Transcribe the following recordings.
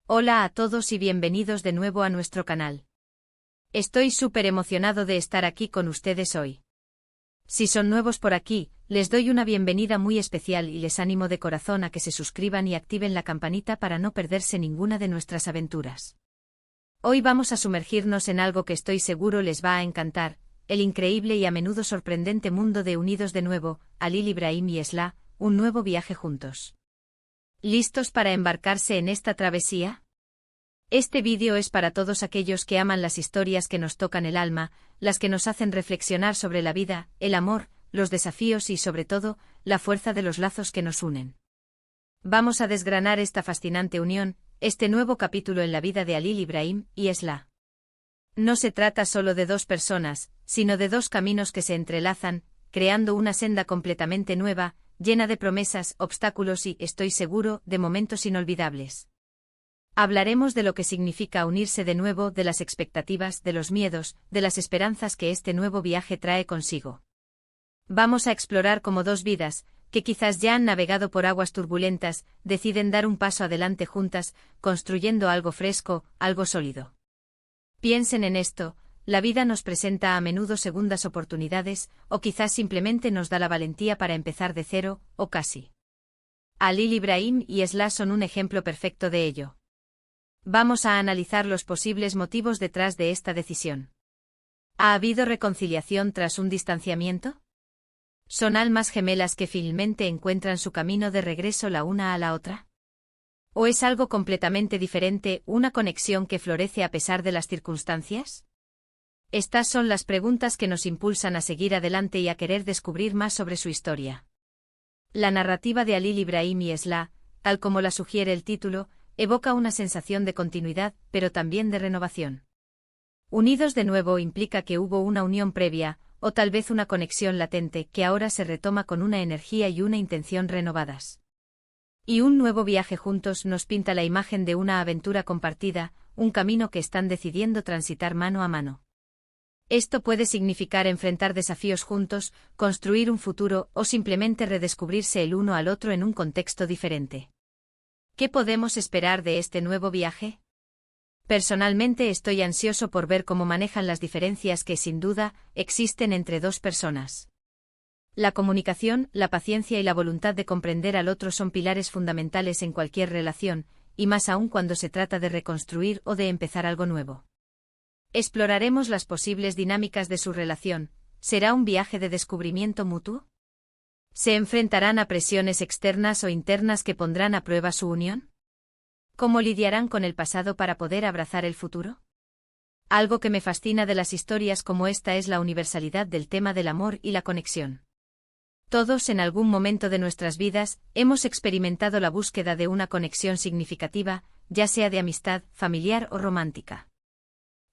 Hola a todos y bienvenidos de nuevo a nuestro canal. Estoy súper emocionado de estar aquí con ustedes hoy. Si son nuevos por aquí, les doy una bienvenida muy especial y les animo de corazón a que se suscriban y activen la campanita para no perderse ninguna de nuestras aventuras. Hoy vamos a sumergirnos en algo que estoy seguro les va a encantar, el increíble y a menudo sorprendente mundo de Unidos de nuevo, Halil Ibrahim y Esla, un nuevo viaje juntos. ¿Listos para embarcarse en esta travesía? Este vídeo es para todos aquellos que aman las historias que nos tocan el alma, las que nos hacen reflexionar sobre la vida, el amor, los desafíos y sobre todo, la fuerza de los lazos que nos unen. Vamos a desgranar esta fascinante unión, este nuevo capítulo en la vida de Halil Ibrahim y Esla. No se trata solo de dos personas, sino de dos caminos que se entrelazan, creando una senda completamente nueva, llena de promesas, obstáculos y, estoy seguro, de momentos inolvidables. Hablaremos de lo que significa unirse de nuevo, de las expectativas, de los miedos, de las esperanzas que este nuevo viaje trae consigo. Vamos a explorar cómo dos vidas, que quizás ya han navegado por aguas turbulentas, deciden dar un paso adelante juntas, construyendo algo fresco, algo sólido. Piensen en esto. La vida nos presenta a menudo segundas oportunidades, o quizás simplemente nos da la valentía para empezar de cero, o casi. Halil Ibrahim y Esla son un ejemplo perfecto de ello. Vamos a analizar los posibles motivos detrás de esta decisión. ¿Ha habido reconciliación tras un distanciamiento? ¿Son almas gemelas que finalmente encuentran su camino de regreso la una a la otra? ¿O es algo completamente diferente, una conexión que florece a pesar de las circunstancias? Estas son las preguntas que nos impulsan a seguir adelante y a querer descubrir más sobre su historia. La narrativa de Halil Ibrahim y Esla, tal como la sugiere el título, evoca una sensación de continuidad, pero también de renovación. Unidos de nuevo implica que hubo una unión previa, o tal vez una conexión latente, que ahora se retoma con una energía y una intención renovadas. Y un nuevo viaje juntos nos pinta la imagen de una aventura compartida, un camino que están decidiendo transitar mano a mano. Esto puede significar enfrentar desafíos juntos, construir un futuro o simplemente redescubrirse el uno al otro en un contexto diferente. ¿Qué podemos esperar de este nuevo viaje? Personalmente estoy ansioso por ver cómo manejan las diferencias que, sin duda, existen entre dos personas. La comunicación, la paciencia y la voluntad de comprender al otro son pilares fundamentales en cualquier relación, y más aún cuando se trata de reconstruir o de empezar algo nuevo. Exploraremos las posibles dinámicas de su relación. ¿Será un viaje de descubrimiento mutuo? ¿Se enfrentarán a presiones externas o internas que pondrán a prueba su unión? ¿Cómo lidiarán con el pasado para poder abrazar el futuro? Algo que me fascina de las historias como esta es la universalidad del tema del amor y la conexión. Todos en algún momento de nuestras vidas hemos experimentado la búsqueda de una conexión significativa, ya sea de amistad, familiar o romántica.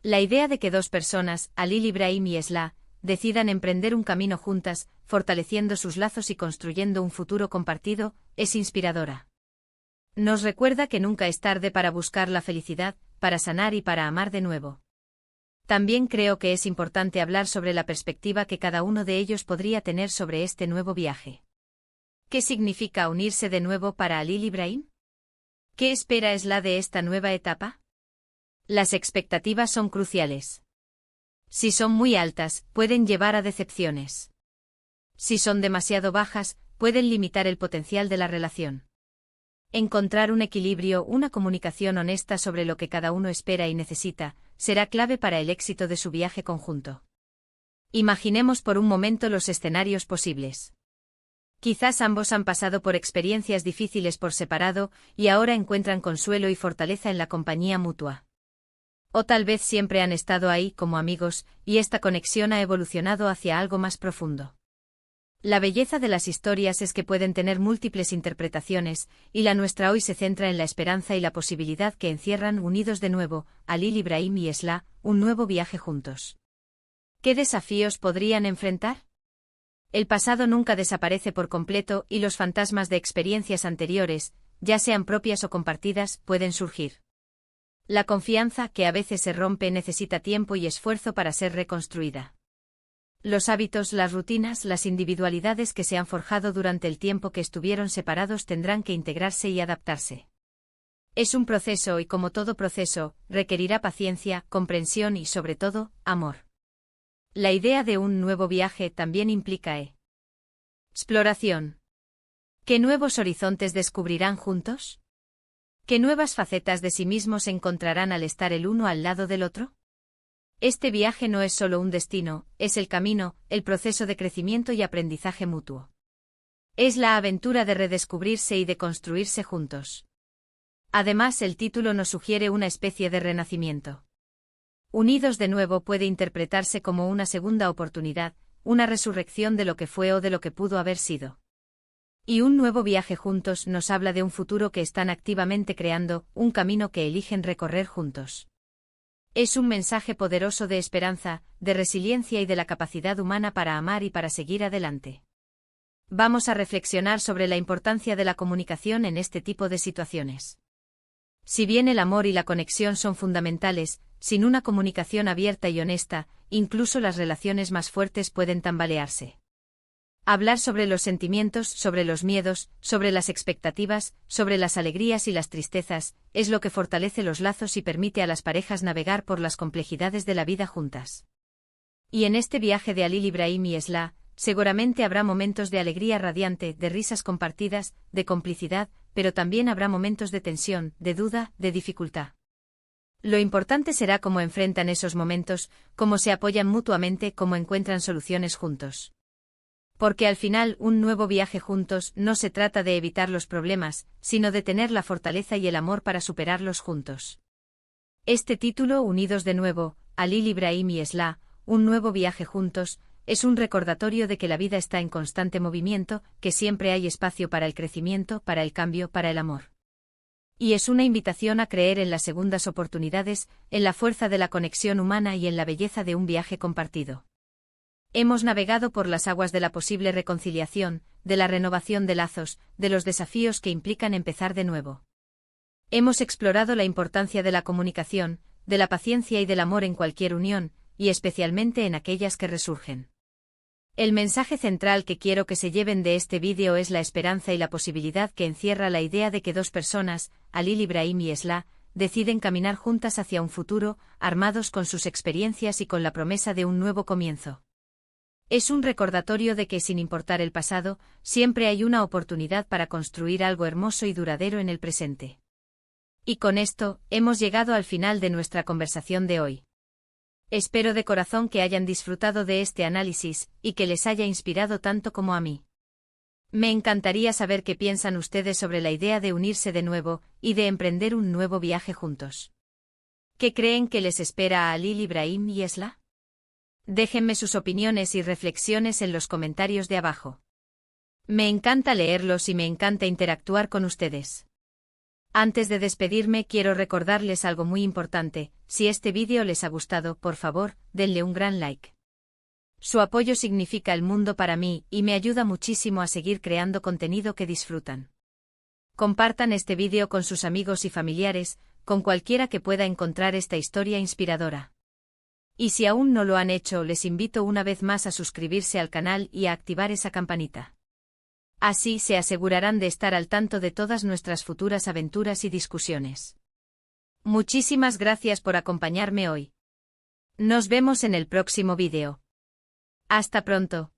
La idea de que dos personas, Halil Ibrahim y Esla, decidan emprender un camino juntas, fortaleciendo sus lazos y construyendo un futuro compartido, es inspiradora. Nos recuerda que nunca es tarde para buscar la felicidad, para sanar y para amar de nuevo. También creo que es importante hablar sobre la perspectiva que cada uno de ellos podría tener sobre este nuevo viaje. ¿Qué significa unirse de nuevo para Halil Ibrahim? ¿Qué espera Esla de esta nueva etapa? Las expectativas son cruciales. Si son muy altas, pueden llevar a decepciones. Si son demasiado bajas, pueden limitar el potencial de la relación. Encontrar un equilibrio, una comunicación honesta sobre lo que cada uno espera y necesita, será clave para el éxito de su viaje conjunto. Imaginemos por un momento los escenarios posibles. Quizás ambos han pasado por experiencias difíciles por separado y ahora encuentran consuelo y fortaleza en la compañía mutua. O tal vez siempre han estado ahí como amigos, y esta conexión ha evolucionado hacia algo más profundo. La belleza de las historias es que pueden tener múltiples interpretaciones, y la nuestra hoy se centra en la esperanza y la posibilidad que encierran unidos de nuevo, Halil Ibrahim y Esla, un nuevo viaje juntos. ¿Qué desafíos podrían enfrentar? El pasado nunca desaparece por completo y los fantasmas de experiencias anteriores, ya sean propias o compartidas, pueden surgir. La confianza, que a veces se rompe, necesita tiempo y esfuerzo para ser reconstruida. Los hábitos, las rutinas, las individualidades que se han forjado durante el tiempo que estuvieron separados tendrán que integrarse y adaptarse. Es un proceso y como todo proceso, requerirá paciencia, comprensión y sobre todo, amor. La idea de un nuevo viaje también implica exploración. ¿Qué nuevos horizontes descubrirán juntos? ¿Qué nuevas facetas de sí mismos encontrarán al estar el uno al lado del otro? Este viaje no es solo un destino, es el camino, el proceso de crecimiento y aprendizaje mutuo. Es la aventura de redescubrirse y de construirse juntos. Además, el título nos sugiere una especie de renacimiento. Unidos de nuevo puede interpretarse como una segunda oportunidad, una resurrección de lo que fue o de lo que pudo haber sido. Y un nuevo viaje juntos nos habla de un futuro que están activamente creando, un camino que eligen recorrer juntos. Es un mensaje poderoso de esperanza, de resiliencia y de la capacidad humana para amar y para seguir adelante. Vamos a reflexionar sobre la importancia de la comunicación en este tipo de situaciones. Si bien el amor y la conexión son fundamentales, sin una comunicación abierta y honesta, incluso las relaciones más fuertes pueden tambalearse. Hablar sobre los sentimientos, sobre los miedos, sobre las expectativas, sobre las alegrías y las tristezas, es lo que fortalece los lazos y permite a las parejas navegar por las complejidades de la vida juntas. Y en este viaje de Halil Ibrahim y Esla, seguramente habrá momentos de alegría radiante, de risas compartidas, de complicidad, pero también habrá momentos de tensión, de duda, de dificultad. Lo importante será cómo enfrentan esos momentos, cómo se apoyan mutuamente, cómo encuentran soluciones juntos. Porque al final, un nuevo viaje juntos no se trata de evitar los problemas, sino de tener la fortaleza y el amor para superarlos juntos. Este título, Unidos de nuevo, Halil Ibrahim y Esla, un nuevo viaje juntos, es un recordatorio de que la vida está en constante movimiento, que siempre hay espacio para el crecimiento, para el cambio, para el amor. Y es una invitación a creer en las segundas oportunidades, en la fuerza de la conexión humana y en la belleza de un viaje compartido. Hemos navegado por las aguas de la posible reconciliación, de la renovación de lazos, de los desafíos que implican empezar de nuevo. Hemos explorado la importancia de la comunicación, de la paciencia y del amor en cualquier unión, y especialmente en aquellas que resurgen. El mensaje central que quiero que se lleven de este vídeo es la esperanza y la posibilidad que encierra la idea de que dos personas, Halil Ibrahim y Esla, deciden caminar juntas hacia un futuro, armados con sus experiencias y con la promesa de un nuevo comienzo. Es un recordatorio de que, sin importar el pasado, siempre hay una oportunidad para construir algo hermoso y duradero en el presente. Y con esto, hemos llegado al final de nuestra conversación de hoy. Espero de corazón que hayan disfrutado de este análisis, y que les haya inspirado tanto como a mí. Me encantaría saber qué piensan ustedes sobre la idea de unirse de nuevo, y de emprender un nuevo viaje juntos. ¿Qué creen que les espera a Halil Ibrahim y Esla? Déjenme sus opiniones y reflexiones en los comentarios de abajo. Me encanta leerlos y me encanta interactuar con ustedes. Antes de despedirme quiero recordarles algo muy importante, si este vídeo les ha gustado, por favor, denle un gran like. Su apoyo significa el mundo para mí y me ayuda muchísimo a seguir creando contenido que disfrutan. Compartan este vídeo con sus amigos y familiares, con cualquiera que pueda encontrar esta historia inspiradora. Y si aún no lo han hecho, les invito una vez más a suscribirse al canal y a activar esa campanita. Así se asegurarán de estar al tanto de todas nuestras futuras aventuras y discusiones. Muchísimas gracias por acompañarme hoy. Nos vemos en el próximo vídeo. Hasta pronto.